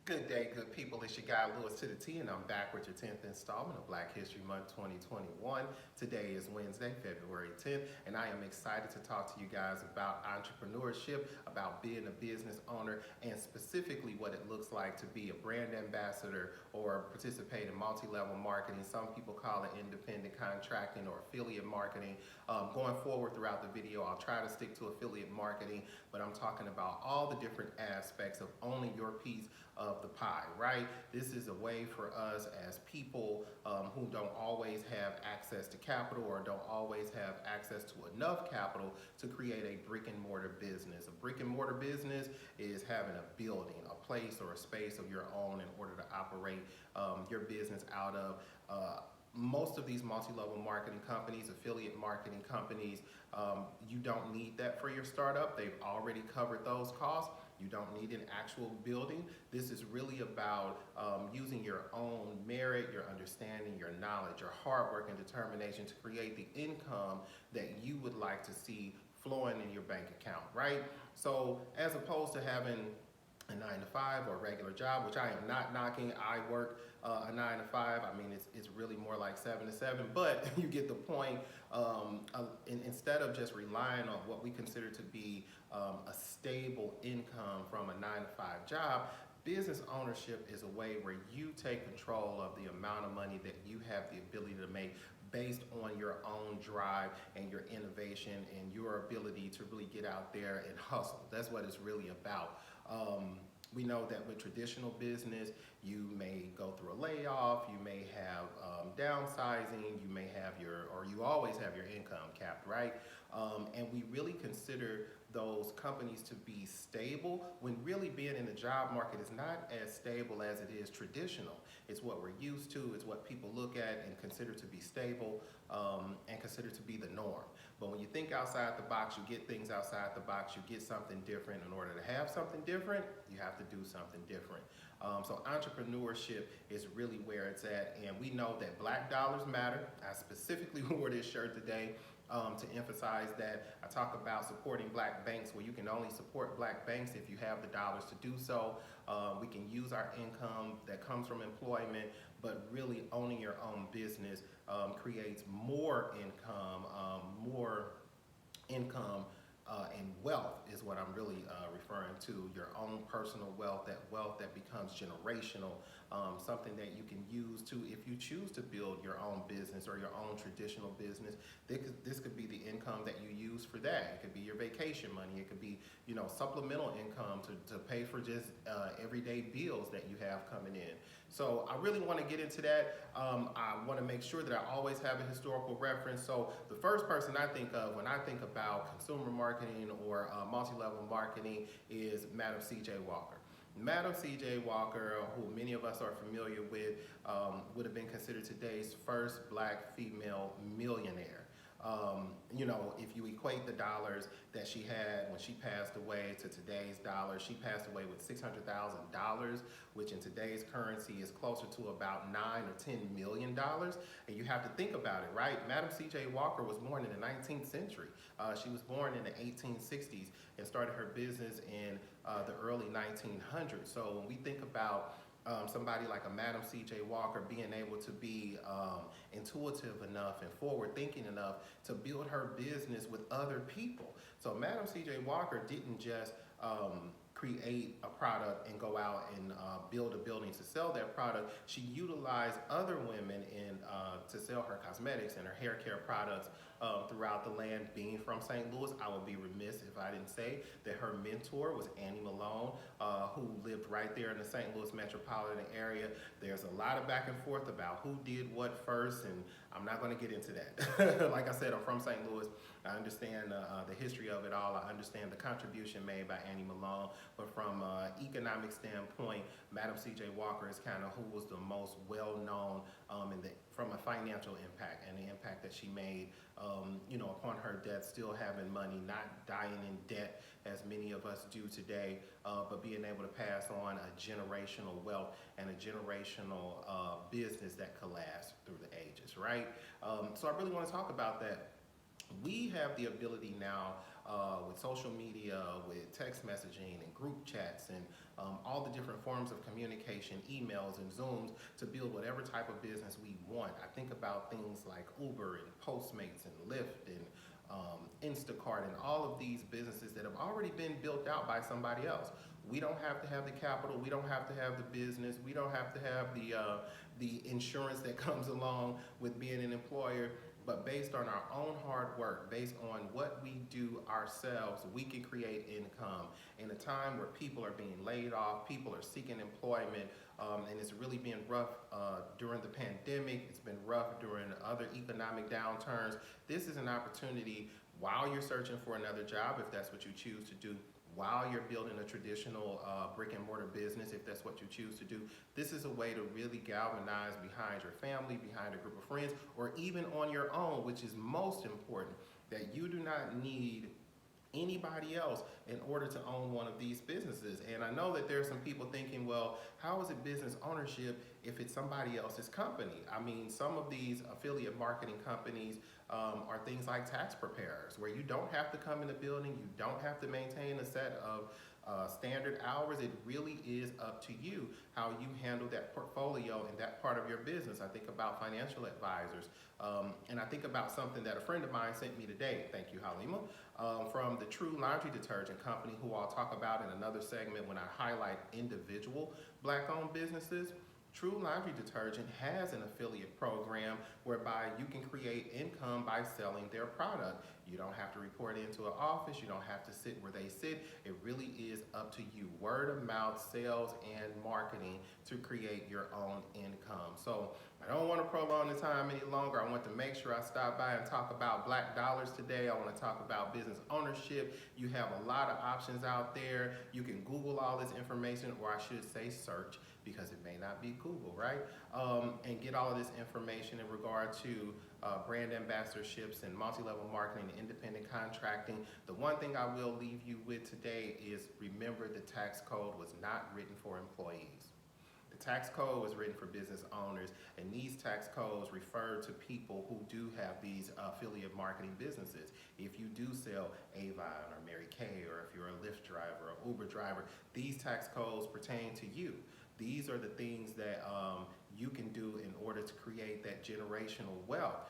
Good day, good people. It's your guy Lewis to the T, and I'm back with your 10th installment of Black History Month 2021. Today is Wednesday, February 10th, and I am excited to talk to you guys about entrepreneurship, about being a business owner, and specifically what it looks like to be a brand ambassador or participate in multi-level marketing. Some people call it independent contracting or affiliate marketing. Going forward throughout the video, I'll try to stick to affiliate marketing, but I'm talking about all the different aspects of owning your piece of the pie, right? This is a way for us as people who don't always have access to capital or don't always have access to enough capital to create a brick and mortar business. A brick and mortar business is having a building, a place or a space of your own in order to operate your business out of. Most of these multi-level marketing companies, affiliate marketing companies, you don't need that for your startup. They've already covered those costs. You don't need an actual building. This is really about using your own merit, your understanding, your knowledge, your hard work and determination to create the income that you would like to see flowing in your bank account, right? So as opposed to having a 9 to 5 or a regular job, which I am not knocking. I work a 9 to 5. I mean, it's really more like 7 to 7, but you get the point. Instead of just relying on what we consider to be a stable income from a 9 to 5 job, business ownership is a way where you take control of the amount of money that you have the ability to make based on your own drive and your innovation and your ability to really get out there and hustle. That's what it's really about. We know that with traditional business, you may go through a layoff, you may have downsizing, you may have or you always have your income capped, right? And we really consider those companies to be stable when really being in the job market is not as stable as it is traditional. It's what we're used to, it's what people look at and consider to be stable and consider to be the norm. But when you think outside the box, you get things outside the box, you get something different. In order to have something different, you have to do something different. So entrepreneurship is really where it's at, and we know that black dollars matter. I specifically wore this shirt today to emphasize that. I talk about supporting black banks, where you can only support black banks if you have the dollars to do so. We can use our income that comes from employment, but really owning your own business creates more income and wealth is what I'm really referring to. Your own personal wealth, that wealth that becomes generational, something that you can use to, if you choose to build your own business or your own traditional business, this could be the income that you use for that. It could be your vacation money. It could be, supplemental income to pay for just everyday bills that you have coming in. So I really want to get into that. I want to make sure that I always have a historical reference. So the first person I think of when I think about consumer marketing or multi-level marketing is Madam C.J. Walker. Madam C.J. Walker, who many of us are familiar with, would have been considered today's first black female millionaire. If you equate the dollars that she had when she passed away to today's dollars, she passed away with $600,000, which in today's currency is closer to about $9 or $10 million. And you have to think about it, right? Madam C.J. Walker was born in the 19th century. She was born in the 1860s and started her business in the early 1900s. So when we think about somebody like a Madam C.J. Walker being able to be intuitive enough and forward thinking enough to build her business with other people. So Madam C.J. Walker didn't just create a product and go out and build a building to sell that product. She utilized other women to sell her cosmetics and her hair care products throughout the land. Being from St. Louis, I would be remiss if I didn't say that her mentor was Annie Malone, who lived right there in the St. Louis metropolitan area. There's a lot of back and forth about who did what first, and I'm not going to get into that. Like I said, I'm from St. Louis. I understand the history of it all. I understand the contribution made by Annie Malone, but from an economic standpoint, Madam C.J. Walker is kind of who was the most well-known from a financial impact and the impact that she made, upon her death, still having money, not dying in debt as many of us do today, but being able to pass on a generational wealth and a generational business that can last through the ages, right? So I really want to talk about that. We have the ability now with social media, with text messaging and group chats and all the different forms of communication, emails and Zooms to build whatever type of business we want. I think about things like Uber and Postmates and Lyft and Instacart and all of these businesses that have already been built out by somebody else. We don't have to have the capital, we don't have to have the business, we don't have to have the insurance that comes along with being an employer, but based on our own hard work, based on what we do ourselves, we can create income. In a time where people are being laid off, people are seeking employment, and it's really been rough during the pandemic, it's been rough during other economic downturns. This is an opportunity while you're searching for another job, if that's what you choose to do, while you're building a traditional brick and mortar business, if that's what you choose to do. This is a way to really galvanize behind your family, behind a group of friends, or even on your own, which is most important, that you do not need anybody else in order to own one of these businesses. And I know that there are some people thinking, well, how is it business ownership if it's somebody else's company? I mean, some of these affiliate marketing companies are things like tax preparers, where you don't have to come in the building, you don't have to maintain a set of standard hours. It really is up to you how you handle that portfolio and that part of your business. I think about financial advisors, and I think about something that a friend of mine sent me today, thank you Halima, from the True Laundry Detergent Company, who I'll talk about in another segment when I highlight individual Black-owned businesses. True Laundry Detergent has an affiliate program whereby you can create income by selling their product. You don't have to report into an office. You don't have to sit where they sit. It really is up to you. Word of mouth, sales, and marketing to create your own income. So I don't want to prolong the time any longer. I want to make sure I stop by and talk about black dollars today. I want to talk about business ownership. You have a lot of options out there. You can Google all this information, or I should say search, because it may not be Google, right? And get all of this information in regard to brand ambassadorships and multi-level marketing and independent contracting. The one thing I will leave you with today is remember the tax code was not written for employees. The tax code was written for business owners, and these tax codes refer to people who do have these affiliate marketing businesses. If you do sell Avon or Mary Kay, or if you're a Lyft driver or Uber driver, these tax codes pertain to you. These are the things that you can do in order to create that generational wealth.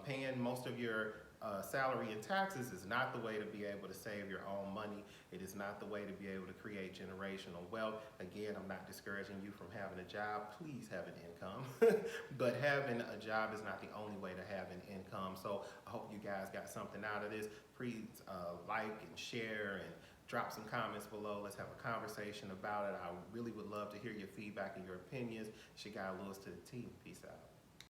Paying most of your salary in taxes is not the way to be able to save your own money. It is not the way to be able to create generational wealth. Again, I'm not discouraging you from having a job. Please have an income. But having a job is not the only way to have an income. So I hope you guys got something out of this. Please like and share and drop some comments below. Let's have a conversation about it. I really would love to hear your feedback and your opinions. It's your guy Lewis to the T. Peace out.